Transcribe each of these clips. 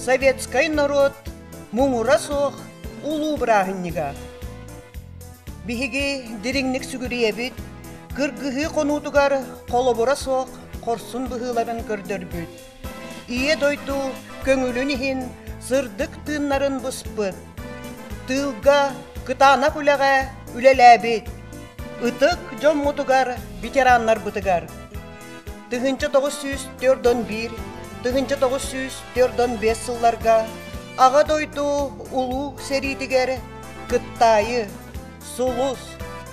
советский народ муңура соқ улу брахыннига. Биһиги дириңник сүгүриебит, кыргыһы конутугар колобора соқ корсун быһыларын көрдөрбүт. Ие дойту көңүлүн ихин сырдык тыыннарын быспыт. Тылга кытаана күләгә үлеләбит. Ытык жоммутугар ветераннар бытыгар. Тыгынча 904-1, тыгынча 904-5 сылларга ага дойту улу серитигер кыттайы, сулус,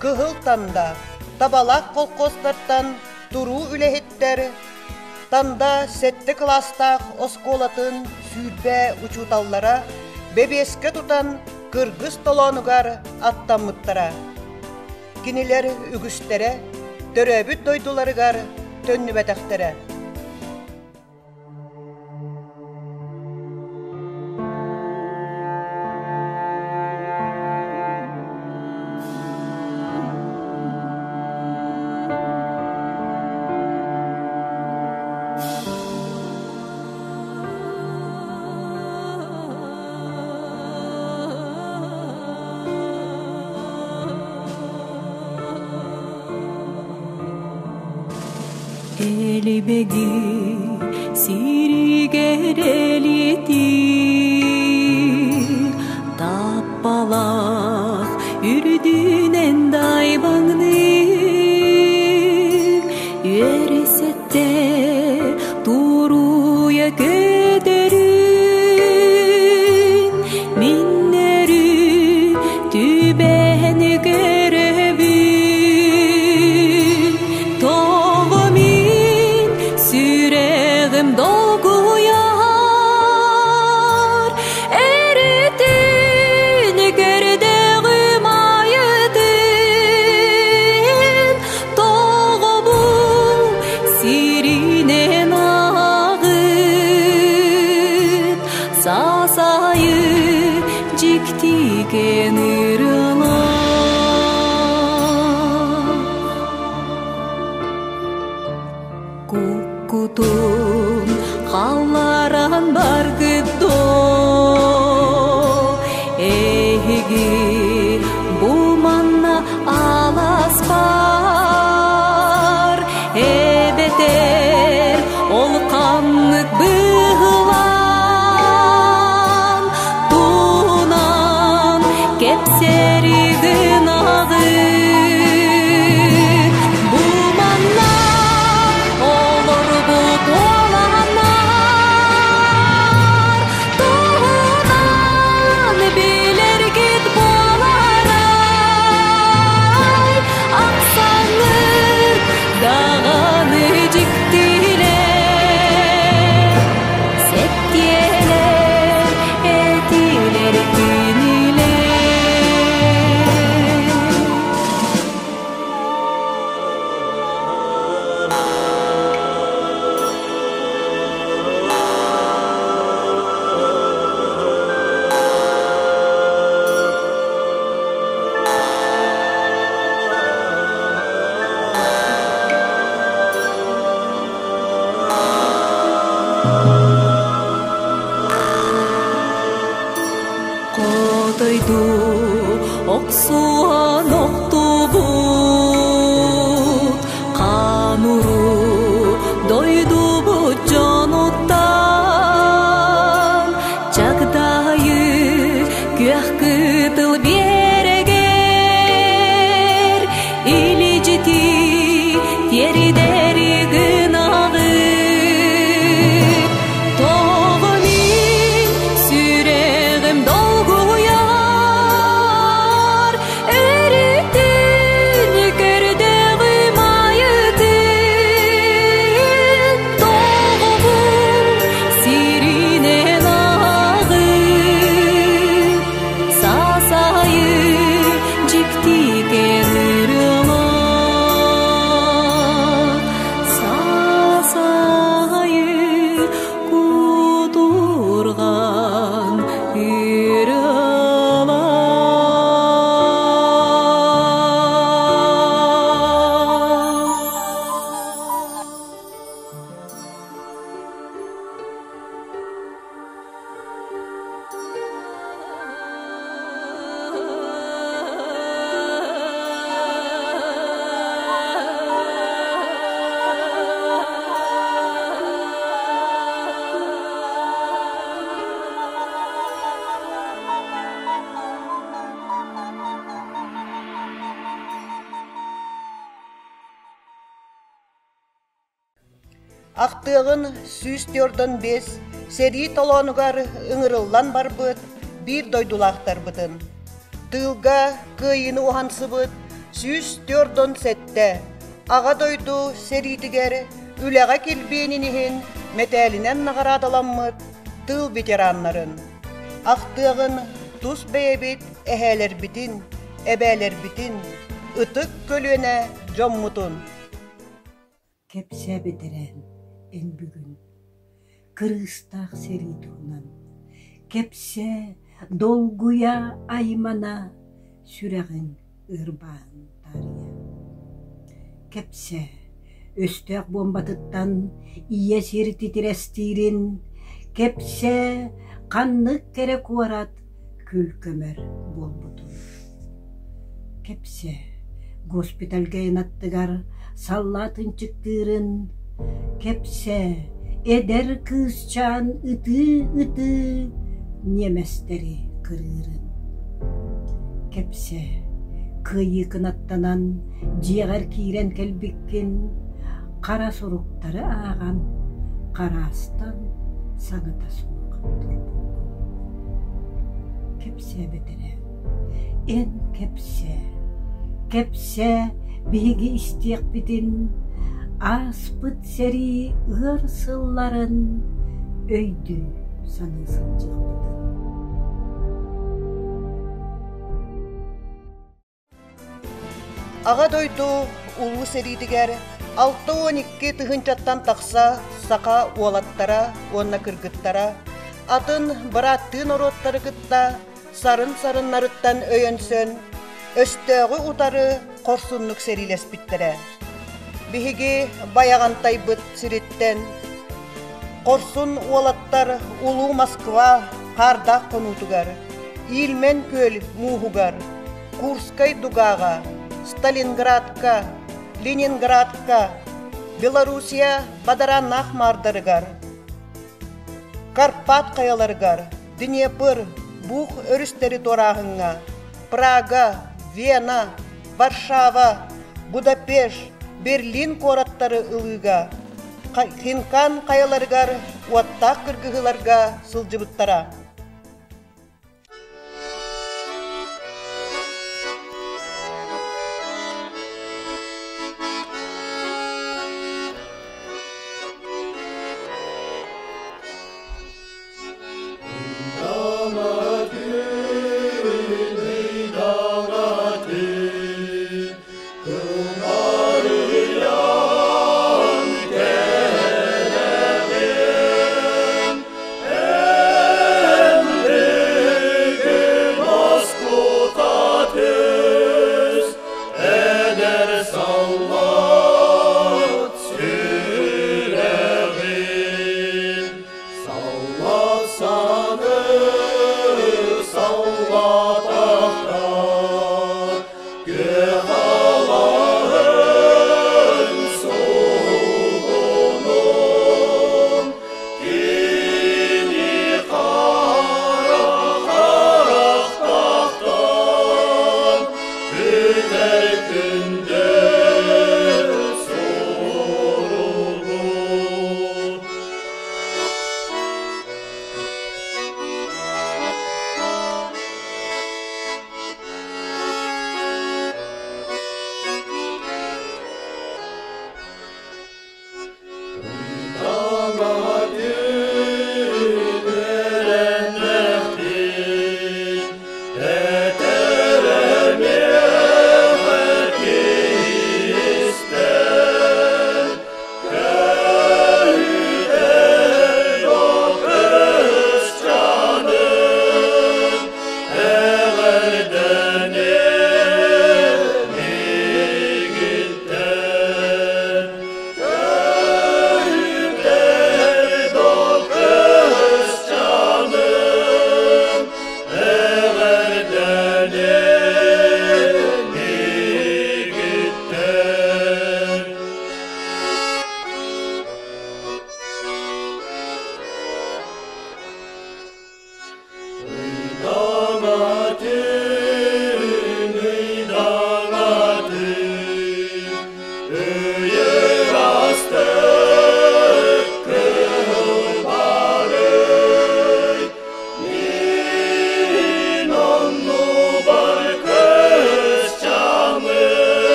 кыһылтанда, табалак колкостардан туру үлехеттер, танда сетті кластақ осколатын сүйрбе учуталлара бебеске тутан кыргыз толонугар аттаммыттара. Кинилер үгүстере, төрөбүт дойдуларыгар төннүбәтәхтере. Elibegi sirigereliti tappalak ürdünen daybanını üeresette turuya göderin minleri tübeni görebi dolguyar eritin gerdeğim ayıdın toğu bu sirinen ağıt sasayı ciktigen ırına kukutun Halların var gıdo Ehigi bu manna alas var Ebeter ol kanlık bığılan Tunan kepseri gınağı Bu manna olur bu Kotoydu oksuan oktubut Kanuru doydu bu canottan Çagdayı güah kıtıl bereger İliciti yeri deri gınağı Toğumin süreğim dolguyar Ақтығын сүйістörдөн бес, сери толонугар ыңырыллан барбыт, bir doydulақтар бұтын. Тылға кыйыны оғансы бұт, сүйістörдөн сетте. Аға дойду серитігер, үләға келбейнінігін, метәлінен нағарадаламмыт, тыл ветеранларын. Ақтығын тұс бәйбет, әхәлер бітін, әбәлер бітін, ытык көлüne жоммутун. Kepse bitiren en bugün, kırыстақ серитуынан, kepse dolguya aymana sürəğin ırban tarıya. Kepse östök bombatıttan iye seri titirestirin, kepse kanlık kere kuarat kül kömer bolbutun. Kepse gospitalga enattıgar sallatın çıktırın, kepse eder kızçan ıtı nemesteri kırırın. Kepse kıyı kınattanan ciğer kiren kelbikkin, kara sorukları ağan, kara astan sanata soğuk durbu. Kepse betere, en kepse bihigi istiyek bitin, aspıt seri ırsılların öydü sanısılcık bitin. Ağa doydu ulu seritiger 6-12 tıhınçattan taqsa saqa ualattara, onna kırgıttara, atın bırattığın orotları gıtta, sarın narıttan öyönsön, östöğü utarı korsunluk serilespittere. Bihigi bayagantay bıt siritten, korsun ualattar ulu Moskva karda konutugar, ilmen köl muhugar, Kurskay dugaga, Сталинградка, Ленинградка, Белоруссия бадаранах мардарыгар, Карпат каяларыгар, Днепр, Бух өрістері торағыңа, Прага, Вена, Варшава, Будапеш, Берлин кораттары ылыга, Хинкан каяларыгар, Уаттақ кыргығыларга сылжыбыттара.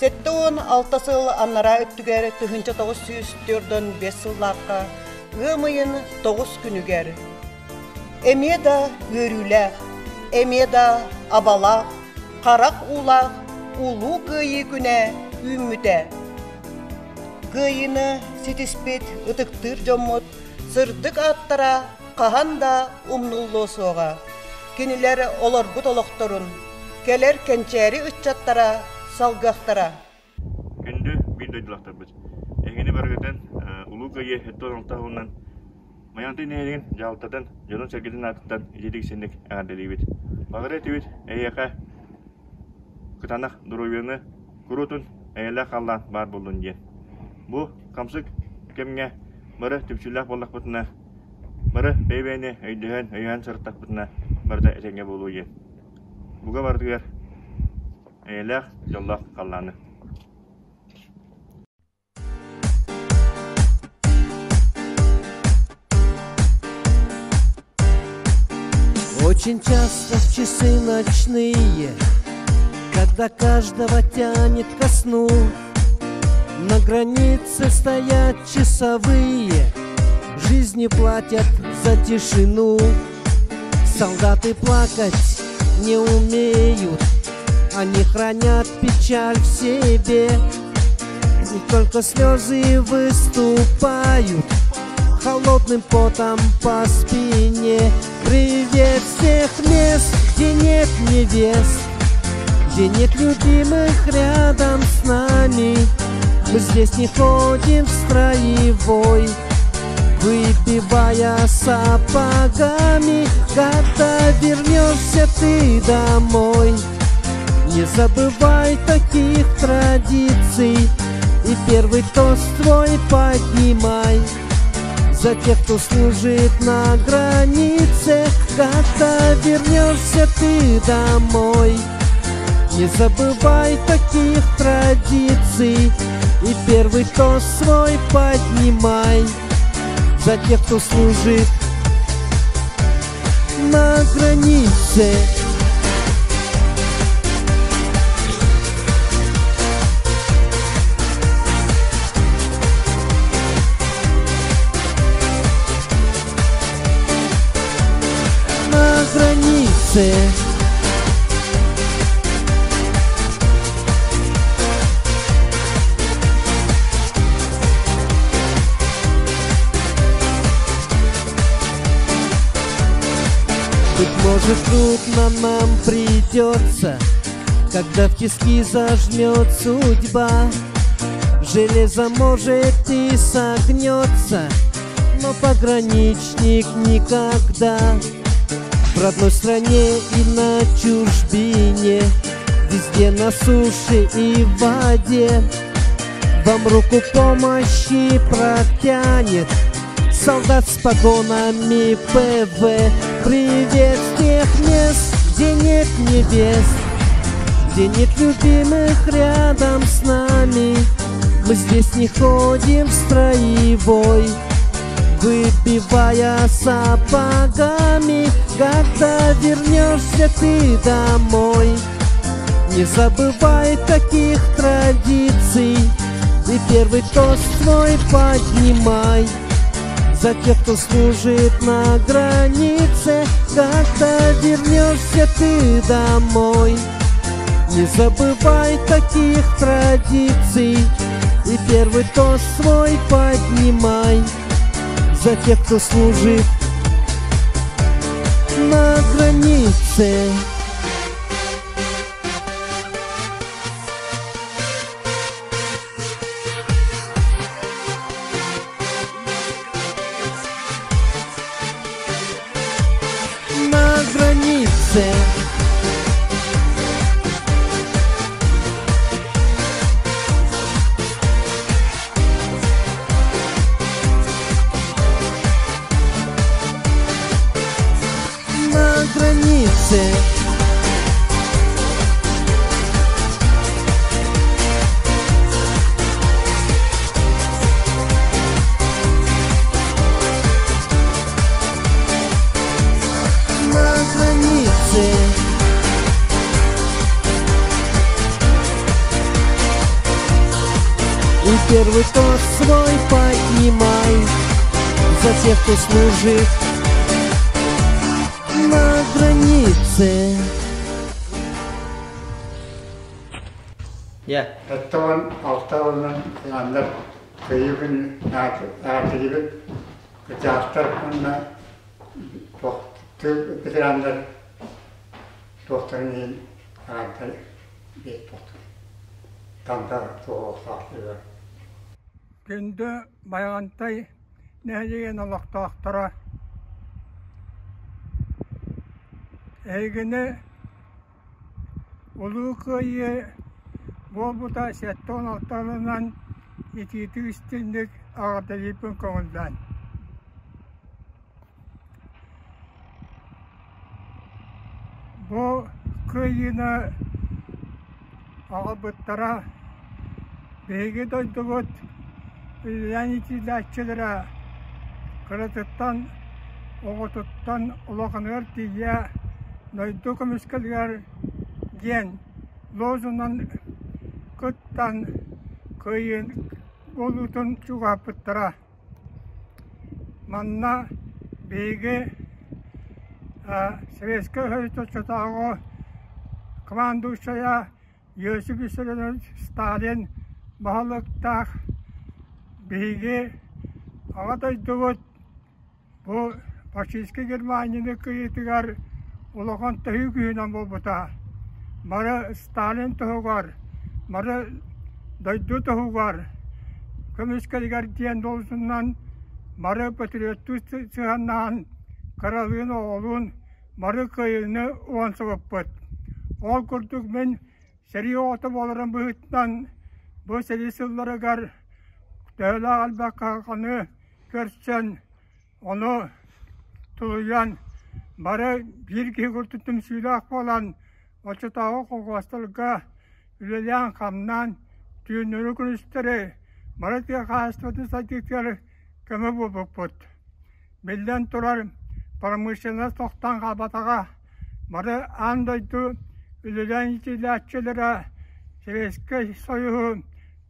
Сеттон 6 сыл аннара өттүгер 1904-дөн 5 сыллакка, ымыйын 9 күнүгер. Эме да өрүләк, эме да абалак, карак улак, улуу кыйы күнә үммүтә. Кыйыны ситиспет ытыктыр жоммут, сырдык аттара каханда умнуллосуга. Кинилер олоргут олокторун, келер кенчери ыччаттара, салгақтара. Күнді бір дойдылақтар біз. Егені барғыдан ұлу көйе әттон алтағынан маянты нәйреген жалықтадан, жолын сәргетін аттықтан ежедік сендік әғардары бет. Бағыры түйет әйеқа күтанақ дұруверіні күрутын әйелі қалдан бар болуын ден. Бұл қамсық кемге бары түпшілләқ болақ бұтына, бары бейбәйіне өйдіған сұрттақ бұтына барды әтенге болуы ден. Бұға бардығар Элях жоллах қалланы. Очень часто в часы ночные, когда каждого тянет ко сну, на границе стоят часовые, жизни платят за тишину. Солдаты плакать не умеют, они хранят печаль в себе, и только слезы выступают холодным потом по спине. Привет с тех мест, где нет невест, где нет любимых рядом с нами. Мы здесь не ходим в строевой, выпивая сапогами. Когда вернешься ты домой, не забывай таких традиций, и первый тост твой поднимай за тех, кто служит на границе. Когда вернешься ты домой, не забывай таких традиций, и первый тост свой поднимай за тех, кто служит на границе. Границе. Быть может, трудно нам придется, когда в тиски зажмет судьба. Железо может и согнется, но пограничник никогда. В родной стране и на чужбине, везде на суше и в воде, вам руку помощи протянет солдат с погонами ПВ. Привет с тех мест, где нет невест, где нет любимых рядом с нами. Мы здесь не ходим в строевой, выпивая сапогами. Когда вернешься ты домой, не забывай таких традиций, и первый тост свой поднимай за тех, кто служит на границе. Когда вернешься ты домой, не забывай таких традиций, и первый тост свой поднимай за тех, кто служит на границе. На границе. На границе. И первый тост свой поднимай за тех, кто служит на границе. Ya. Tattawan altavından yanlar kıyıbın artırıbın kıcastar bununla bitirenler doktorun il anahtar bir doktor. Tam da çoğu saklıyor. Günde bayantay nehliyen Allah'ta aktara Eygini ulu kıyı Bolbuta 16'dan ititi üstünlük ağırdalıpın konudan. Bu kıyını ağabıttara beygi doyduğut ülen itilatçılara kırıtıttan, oğututtan ulağınır diye noydu komiskaliler gen lozundan kıttan kıyın olutun çuğapıttıra. Manna beygi Sovetski höytüçütağı komanduşaya Yosif Stalin bahalıkta beygi ağaday bu faşistki Germanya'nın kıyıtıgar ulağın tühü güyünen bulbuta. Mara Stalin tohugar, mara daydu tohugar. Kömüskeligar diyen dolsundan mara patriotu sıhandan karalığın oğlun mara kıyını uan sabıppıt. Ol kurduk men seri otu bolarım bıhıttan bu seri sılları gar dövle albakakanı görsen onu tuluyan mara bir ki kurtutum süylak olan Oçutağı kokostulga üleleyen kamdan tüyünürü günüsteri Maratya kastvatın sadıkları kömü bulbukput. Bilden turar paramışına soktan kabatağa Mara andaydı üleleyen itilatçılara Sovetski soyuğu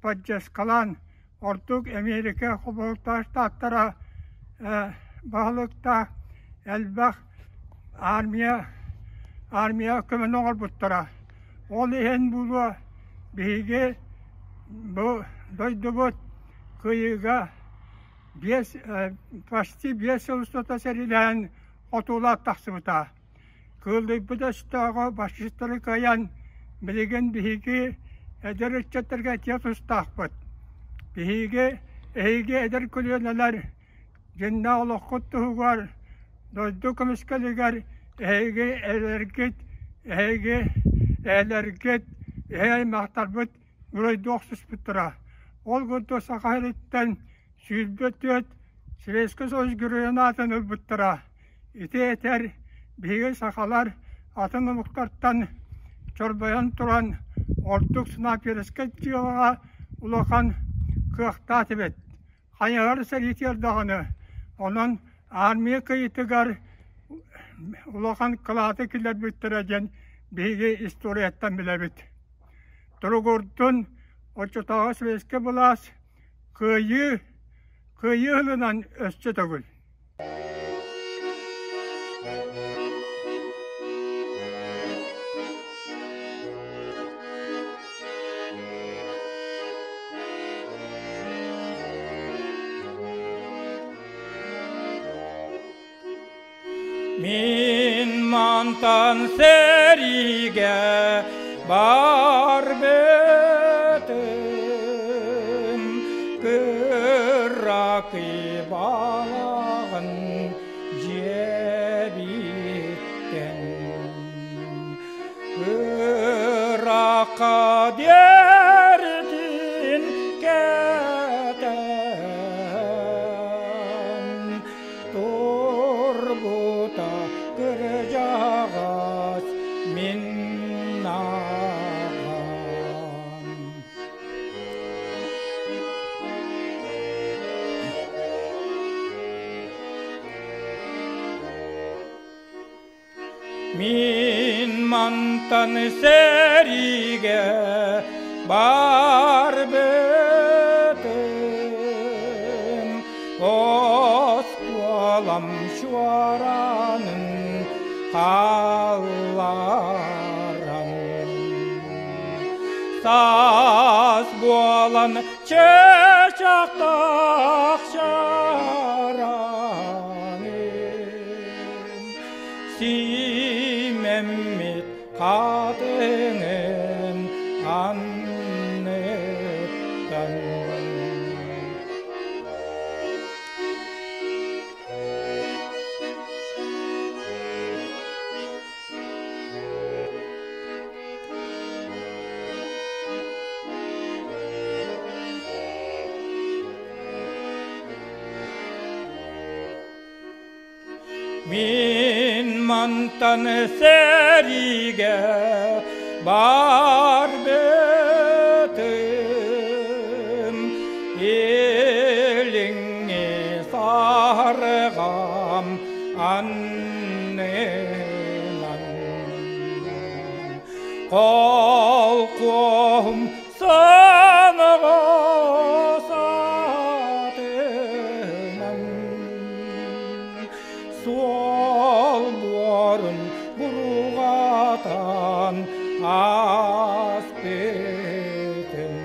pacas kalan Ortuk Amerika Kubultaş tahtara bağlıkta elbak armiya kömün oğul buttara. Ol ehen bulu beyge bu doydu but kıyıga почти 5 yıl sota serilen otuğla taksıbıta. Kıldı bu da sütağı başçıları kayan bilgen beyge eder ütçetlerge tiyat ustakbıt. Beyge eder kulyoneler cenna oluq kuttuğugar doydu komiskaligar elergit mahtarbıt ürey doksus bıtıra. Ol gıddo sakayretten süylbötüet Sovetski Soyuz gürüyen atını bıtıra. İti eter beyge sakalar atını muhtarttan çorbayan turan ortuk snaperesket cıyağa ulakan kıhta tibet. Kanyalar serit yerdağını onun armiye kıyıtıgar ulakan kılatı kiler bittireceğin beyge istoriyetten bile bit. Turugurdun Oçutağı Sovetski bulas kıyı hılınan özçe tөгül. Min mantan serige barbetim kırrakı bağın cebitten kırrakka derdin keten turbuta kıracağız minnağın. Min mantan serige barbetim Аз болан чечақтақ шараңын Симеммет қатыңын аннеттан Min mantan serige бар бетім еліңе сарғам анненан қолқым саныға сатынан сол борын бұрғатан ас бетін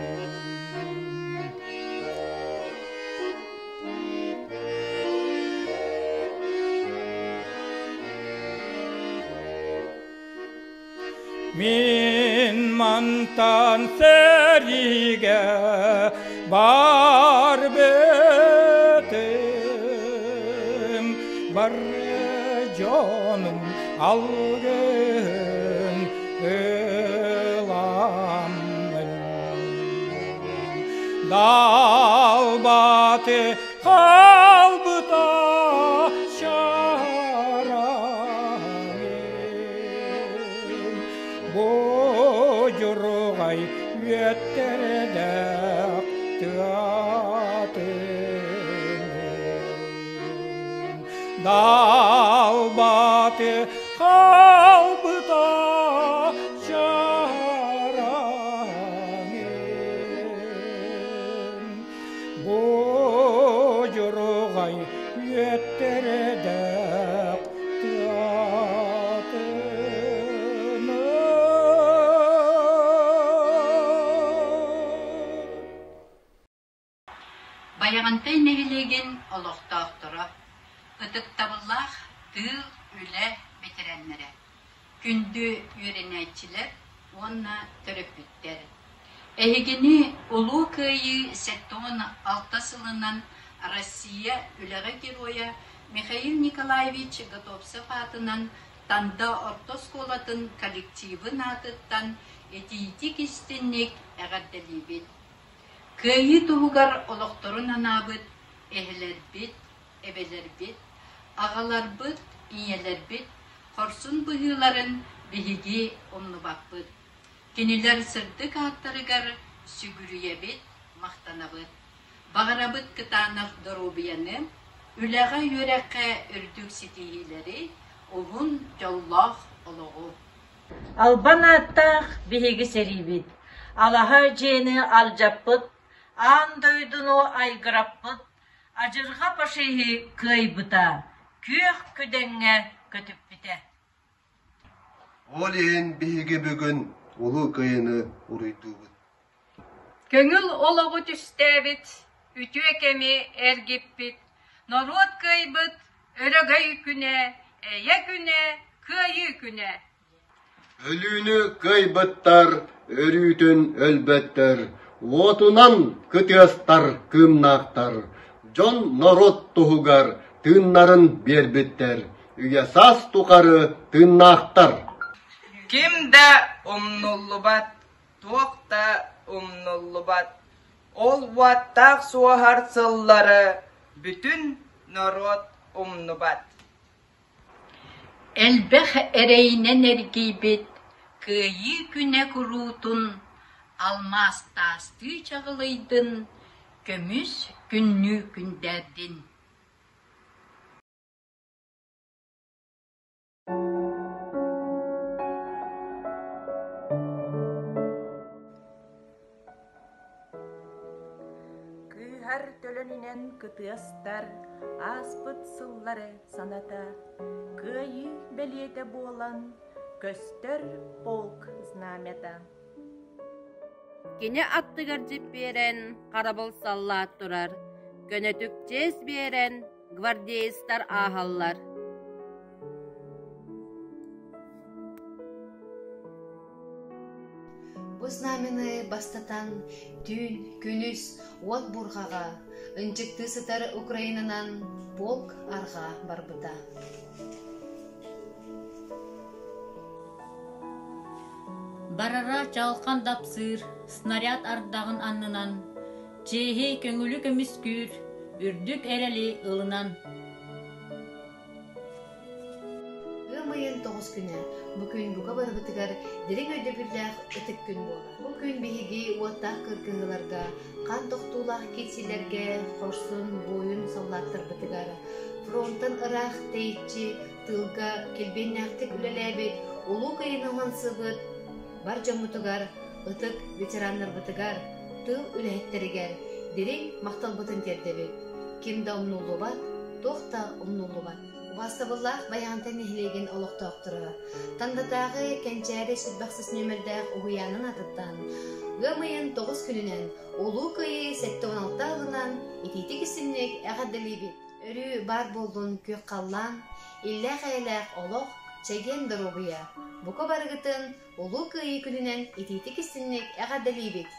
Мен мантан сәриге бар бетім бар жаным алгын ыламын далбаты қалбыта шараңын божырғай веттердек тыатын далбаты қалбыта шараңын божырғай веттердек тыатын Баяғантай нәгілеген олықтақтыра, ұтықтабыллақ тыл үлі бетеренлері. Күнді үйренәтчілер, онна түріп біттер. Әйгені ұлу көйі сәттон алтасылынан Россия үліғі героя Михаил Николаевич Готовцев атынан танда ортосколатын коллективін атыттан етейдік істеннек әғарделебет. Көйі туғығар олықтырын анабыт, әхілер бет, әбелер бет, ағалар бет, иелер бет, қорсын бұғыларын бігіге омны бақпыт. Кенелер сырдық аттарығар сүгірүйе бет, мақтана бет. Бағара бет кытанақ дұрубияны, үләға үйрәққа үрдік сетейелері, оғын жаулақ олығы. Албан аттақ бігігі сәрі бет. Алаға жені алжаппыт, ан дойдыну айгыраппыт, ажырға пашығы көй бұта, күйек көденге көтіп біте. Ол ең бейге бүгін ұлы көйіні ұрыйды бұд. Көңіл олығы түстәбіт, үті әкеме әргеп біт, народ көй бұд, өрігай күне, әйе күне, көйі күне. Өліні көй бұттар, өрүтін өлбеттер, отунан күтіястар кымнақтар, жон народ тұғығар, тыннарын бербеттер, үйесас тұқары тыннақтар. Кимде умнуллу бат, тоқта умнуллу бат. Ол ваттақ суахар сыллары, бүтін народ умну бат. Әлбәқ әрейнен әргейбет, көйі күне күрутун, алмас тасты чағылайдын, көміс күнні күндердін. Күйхар төлөнінен күтіястар, аспыт сыллары саната, көйі бәлеті болан, көстер полк знамета. Kine attıgar jip beren karabol sallat durar. Könötük jes beren gvardiyistar ahallar. Бу знамени бастатан түн, күнүс, от бургага, ынчыкты сытар Украинанан полк арга барбыта. Барара чалкан дапсыр, снаряд ардагын аннынан, чехи көңүлү көмүскүр, үрдүк эрели ылынан. Гымайын 9 күнә, бу күн буга барбытыгар дирек өйдө бүрләх ытык күн була. Бу күн биһиги уаттах кыркыгыларга, кан тохтуулах китсилерге хорсун боюн саллаттыр бытыгар. Фронтын ырах тейчи тылга келбеннәхтик үлеләбит, улу кыйынылан сыбыт, бар жомутугар, ытык ветераннар бытыгар, тыл үләһеттеригер, дирек мактал бытын тердебит. Кимде умнулу бат, тохта умнулу бат. Бастабыллах баянтан нехлеген олоқтоқтыры. Тандатағы кәнчәрі сүтбақсыз нөмірдәқ ұғыянын атыттан. Гымайын 9 күнінен олу күйі 16 алынан етейтік ісімнек әғадылебет. Өрі бар болдың көк қаллан, илләқ-әйләқ олоқ чәген дұрубыя. Бұқа барғытын олу күйі күнінен етейтік ісімнек әғадылебет.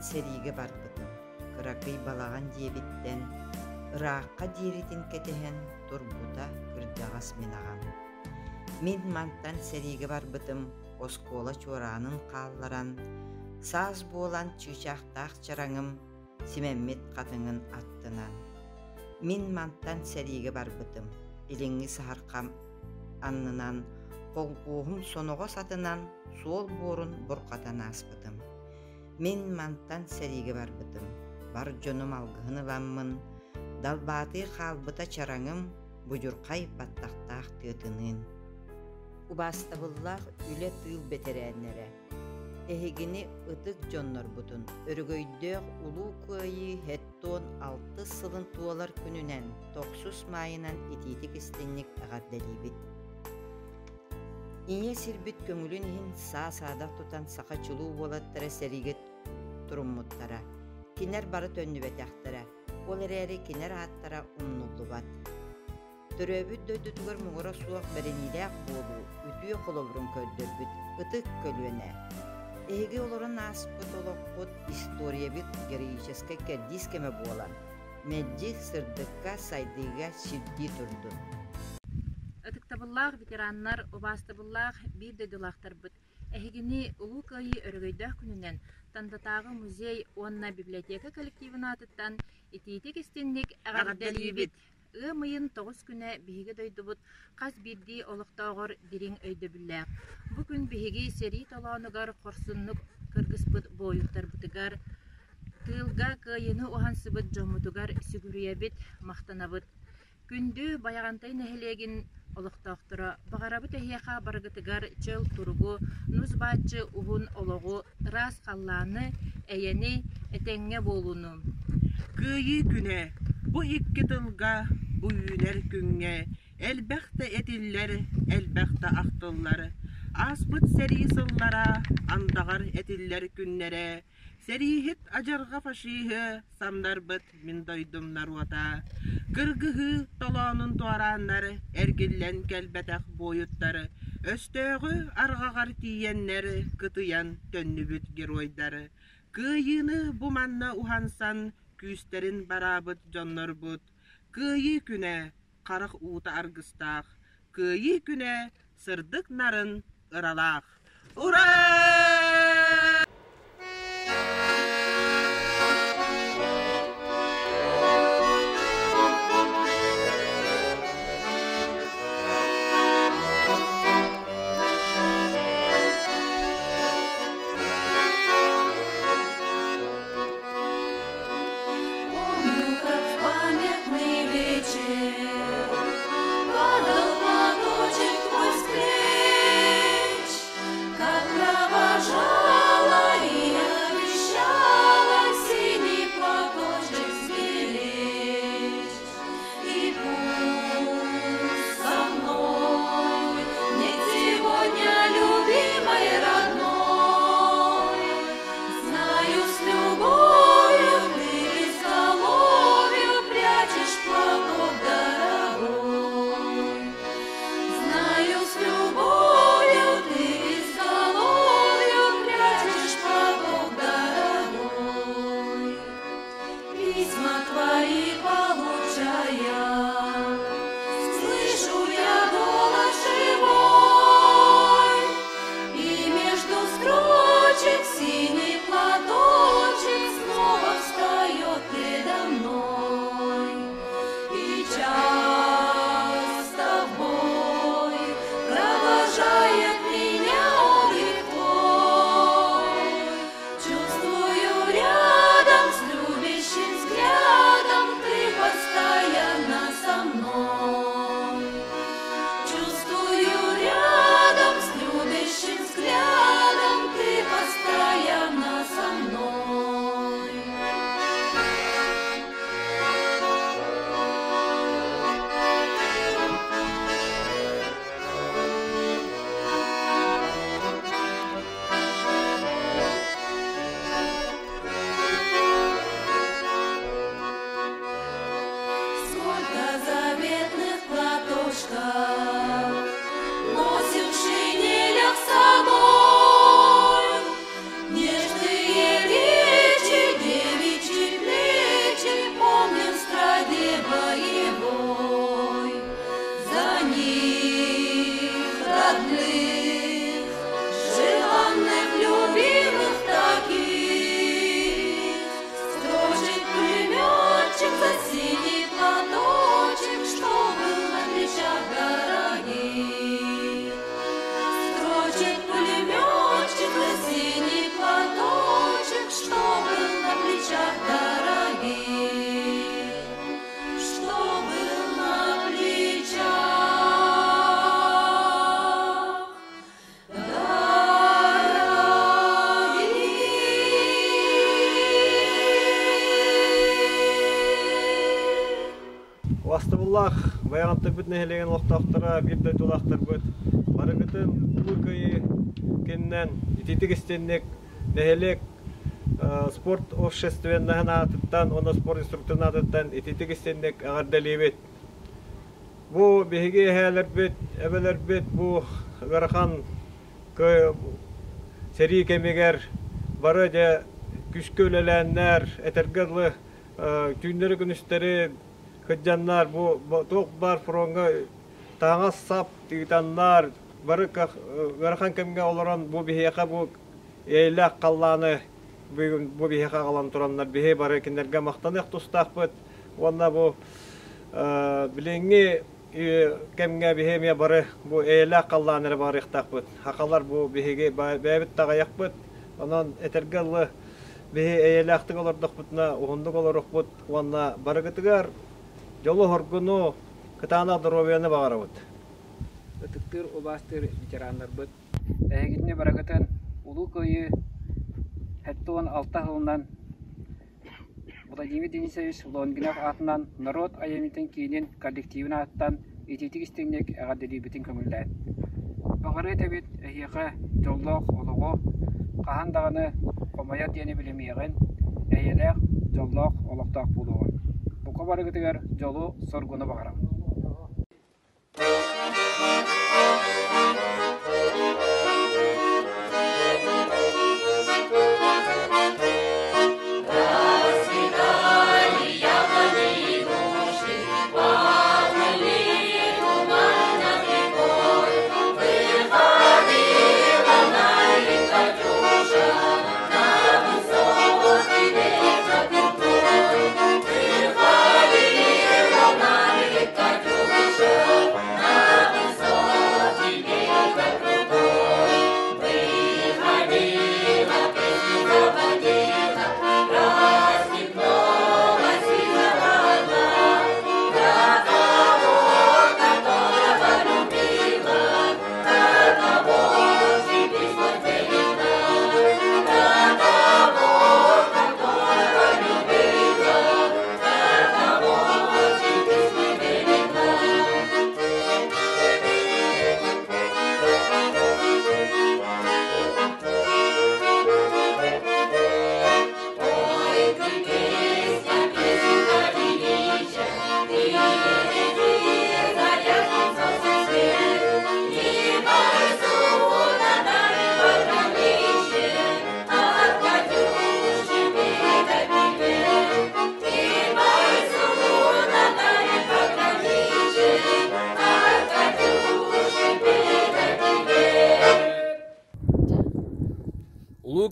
Seriga barбытым. Кыракый балаган диебиттен ыракка диеритин кетehen турбута кырдагас минаган. Мен мантан сериге барбытым, оскола чоранын калларан, саз болан чычактак чараңым, Симеммет катыңын аттынан. Мен мантан сериге барбытым, илеңи сахаркам аннынан, колкугум соного сатынан, сол борун буркатан аспытым. Мен мантан сериге барбытым, бар жонум алгыны ваммын, далбаты халбыта чараңым, бужуркай баттактак тыытынын. Убастабыллах үле тыл бетерәннәре. Эхигини ытык жоннор бутун, өргөйдөк улуу көйі хетто 6 сылын туалар күнүнен 9 майынан ититик истенник агардалибит. Ине сирбит көңүлүн ихин саа-саадак тутан сака чулуу болаттара серигет туруммуттара. Кинер бары төннүбетяхтара. Ол эрээри кинер ааттара умнуллубат. Төрөбүт дөйдүтүгөр мугора суак беренилээх болуу, үтүө холобурун көлдөрбүт, ытык көлүөнэ. Эги олорун аспыт олокпут история бит героической кәддискеме болан. Меджи сырдыкка сайдыга сидди турду. Ытыктабыллаах ветераннар обастабыллаах бир дөдүлахтарбыт. Эхигини улуу кайы өрөгөйдөх күнүнен Тандатагы музей онна библиотека коллективына атыттан ититик истинник агардалибит. Мыйын 9 күнэ биһиги дойдубут кас бирди олуктоогор дириң өйдөбүллээх. Бу күн биһиги сери толоонугар хорсуннук кыргыспыт боюктарбытыгар, тыылга кыйыны ухансыбыт жомутугар сүгүрүйэбит, мактанабыт. Күндү баягантай нэхилегин олуктоохтора багарабыт эхиэха баргытыгар чыл туругу, нус баачы уһун ологу, рас халлааны, эйени этеңҥе болууну. Кыйы күнэ, бу икки тылга, бу үйнер күңге, элбэхте этиллер, элбэхте ахтыллар, аспыт сери сыллара, андагар этиллер күннере, серихит ажарга фашиһы, самнарбыт мин дойдум наруата, кыргыһы толоонун туарааннар, эргиллен келбетэх боюттары, өстөөгү аргагар тийеннер, кытыян төннүбүт геройдары, кыйыны бу манна ухансан, күстерин барабыт жоннорбут, кыйы күнэ карак uuta аргыстаах, кыйы күнэ сырдык нарын ыралаах. Ура! Падал платочек твой с плеч, как провожал. Вастыбыллах баяғанты бүт нәхелеген олықтақтара бір дөй тұлақтар бүт. Барығытын ұлы көйі кеннен итетік істеннек нәхелек спорт общественнахын атыттан, оны спорт инструкторын атыттан итетік істеннек ағардалей бет. Бұ беге әлер бет, әбелер бет, бұ ғарқан сәрі кемегер бары де күшкі өлеләнлер, әтергірлі түйіндері күністері Хыджаннар, бу тоқ бар фронга таңа сап тигитаннар, бары гархан кемге олорон бу бихеха бу эйлак қалланы бу бихеха қалан тураннар бихе бары киндерге мақтанық тустақпыт. Онда бу биленги кемге бихемия бары бу эйлак қалланы бары иқтақпыт. Хақалар бу бихеге бәбіт тағаяқпыт. Онан этергелі бихе эйлақтық олардықпытна, уғындық оларықпыт. Онда бары гытыгар Жолу хоргуну кытана дровияны бағарабыт. Өтіктір обастыр ветерандар бұд. Әйгетіне барағытын ұлы көйі әттуын 6 ғылынан Владимир Денисович Лонгинов атынан народ айамитін кейінен коллективін аттан ететік істеңнек әғадели бітін көмілдән. Бағары тәбет әйеқі жоллық олығы қағандағыны қомаят дені білемеғін әйелек жоллық олықтақ болуын. Бұқа барығытығар жолу соргуны бағарам.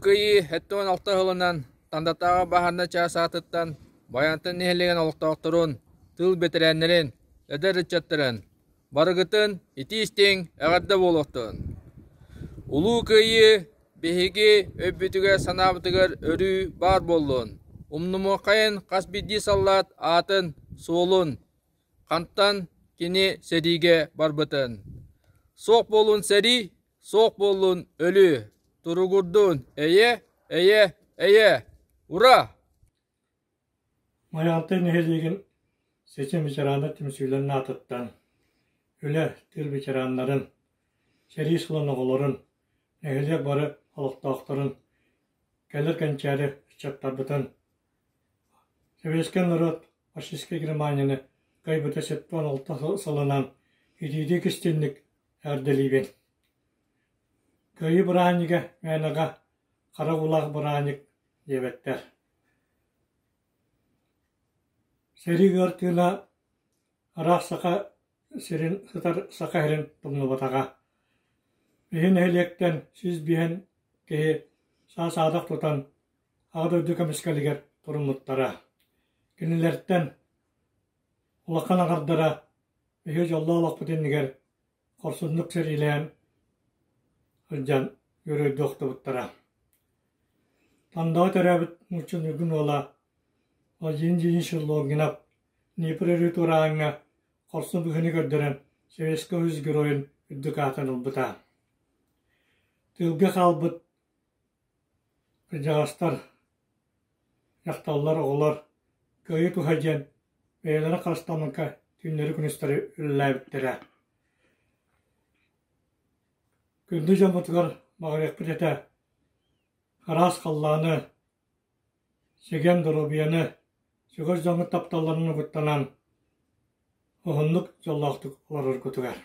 Көйі әттуын 6 ғылынан тандатаға бағарна часатыттан баянтын нехелеген олықтақтырын, тыл бетерәнлерін, әдір үтчаттырын, барығытын ити істең әғарда болуқтын. Улу көйі бехеге өббітіге санабытығыр өрі бар болуын. Умнуму қайын қасбидді саллат атын солын, қанттан кені сәриге барбытын. Соқ болуын сәри, соқ болуын өлі. Турugurdun, eye, ura! Mayantı nehirliğin seçim veteranı temsilcilerini atıttan, öyle tül veteranların, seri sılınıqların, nehirliğe barı halıqtaqtırın, gelirken çəri çattabıtın, Sevesken narod faşistke Germaniyani kaybıta settuan 6 sılınan ididik istinlik erdeliben. Köyü bırahanıga mənaga qara ulaq bırahanık debetler. Seri görtüla araq saqa serin sıtar saqa herin tumnu bataga. Bihin ehliyekten siz bihin kehi sağ-sağdak tutan ağda ödüka miskaliger turumluttara. Kinilerden ulaqan ağardara bihi jolla ulaq putinniger korsunluk serileyen hıccan yürü doktu buttara. Tandağı terabit muçun uygun ola o jinji inşallah ginap nipireri turağına korsun bugünü gördüren seveske hüzgür oyun üddükatın olbuta. Tılgı kalbıt kıcağıstar yaktallar oğlar köyü tuhacan beylere karşılamanka Günleri günüsteri üllәбіттері. Күнді жамытығар мағарек бітеті. Қарас қалланы, сеген дұрубияны, сүйгөз жаңы тапталарыны күттанан, оғынлық жоллақтық оларыр күтігер.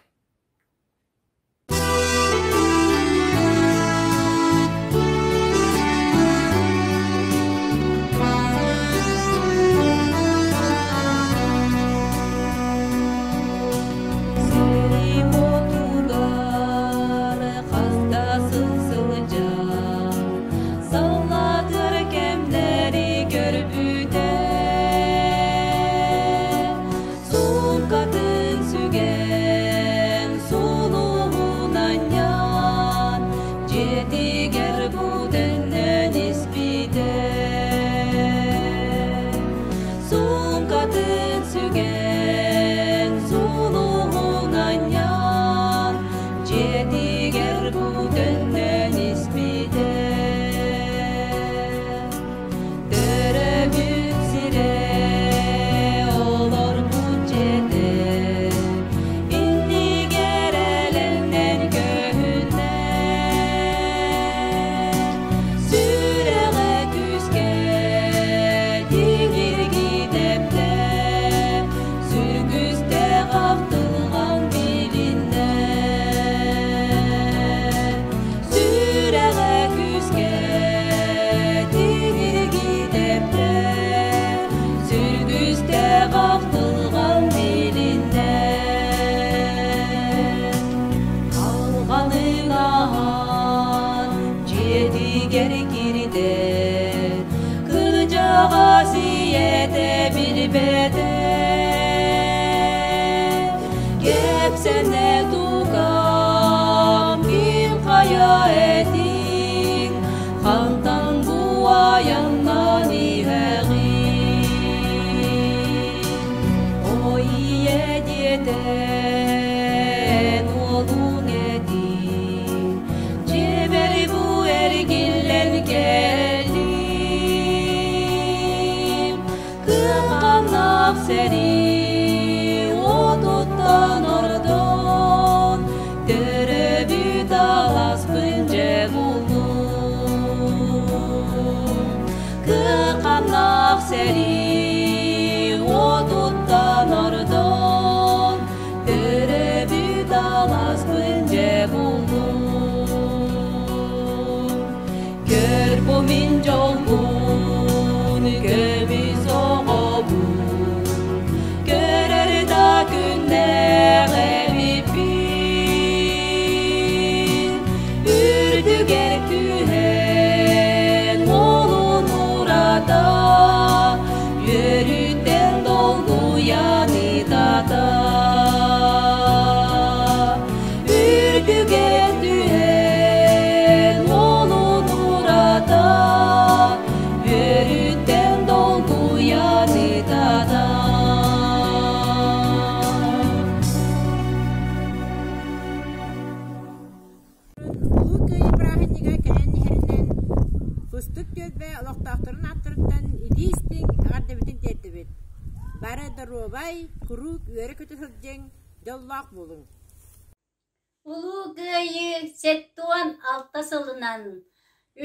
Улуу кыйы сеттуан алтасылынан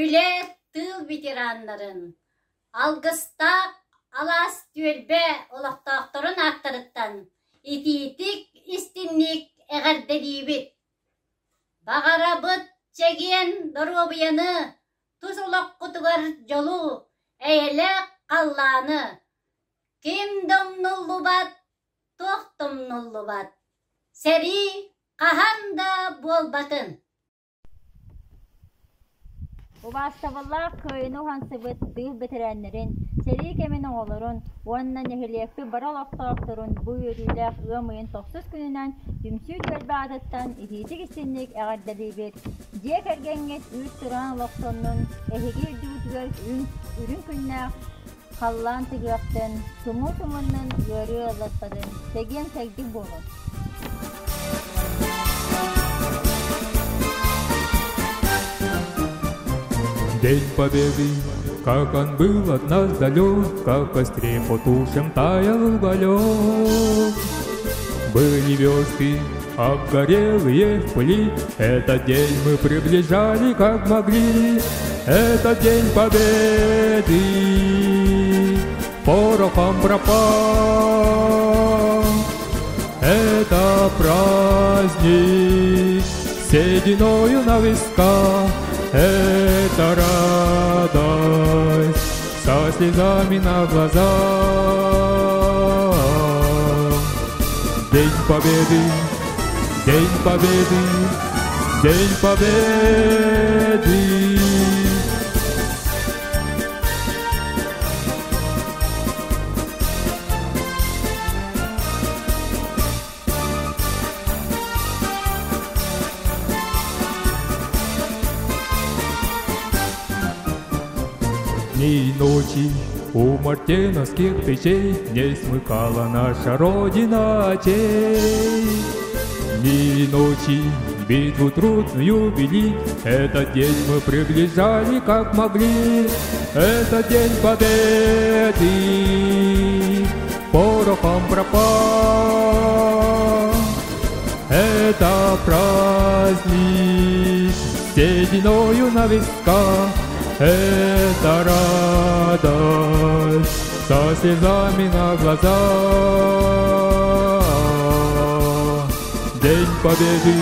үле тыл ветераннарын алгыстак алас түөлбе олақтақтырын аттырыттан ититик истинник эғардедибит. Бағарабыт чеген доробияны туз олаққутугар жолу әйелі қалланы ким домнуллубат тоқтомнуллубат сәри қаханда болбатын. Убастабыллар кöyünü hansıbıt tığ bitirenlerin, seri kemin oğulurun, onunla nehirlekli baral oktağıktırın bu yürüyle ığımıyın 90 gününden tümsü gölbe adıttan ititik içinlik eğardedibir. Diyek ergenget üç turan loksonun ehigi ürdüğütüger ürün künler kallan tıgıraktın, tumunun yörü alatpadın, tegin tegdik bulun. День Победы, как он был от нас далек, как в костре потушим таял уголек. Были версты, обгорелые в пыли. Этот день мы приближали, как могли. Этот день победы порохом пропал. Это праздник сединою на висках. Это радость со слезами на глазах. День победы, день победы, день победы. Дни и ночи у мартеновских печей не смыкала наша Родина очей. Дни и ночи битву трудную вели. Этот день мы приближали, как могли. Этот день победы порохом пропал. Это праздник сединою на висках. Это радость со слезами на глазах. День победы,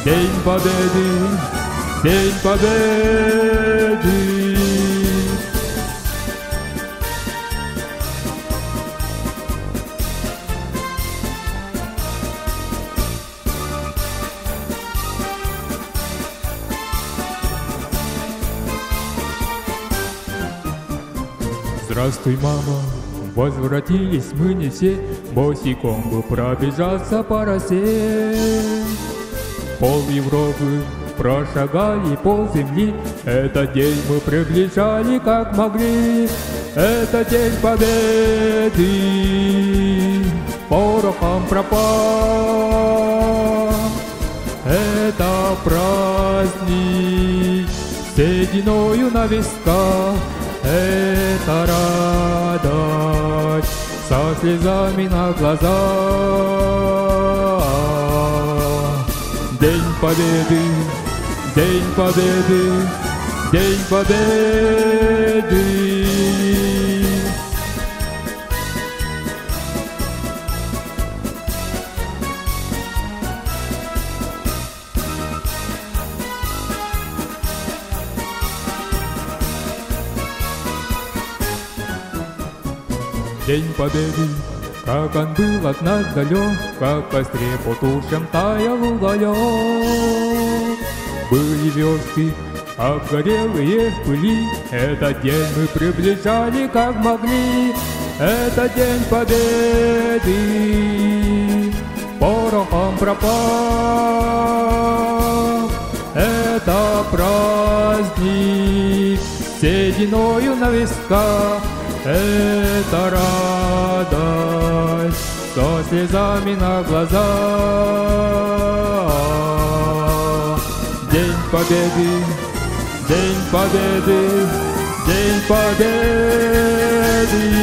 день победы, день победы. Здравствуй, мама, возвратились мы не все, босиком бы пробежаться по росе. Пол Европы прошагали, пол земли, этот день мы приближали, как могли. Это день победы порохом пропал. Это праздник сединою на висках. Это радость со слезами на глазах. День победы, день победы, день победы. День победы, как он был от нас далек, как в костре потушем таял уголек. Были версты, обгорелые в пыли, этот день мы приближали, как могли. Это день победы порохом пропал. Это праздник сединою на висках. Это радость со слезами на глазах. День победы, день победы, день победы.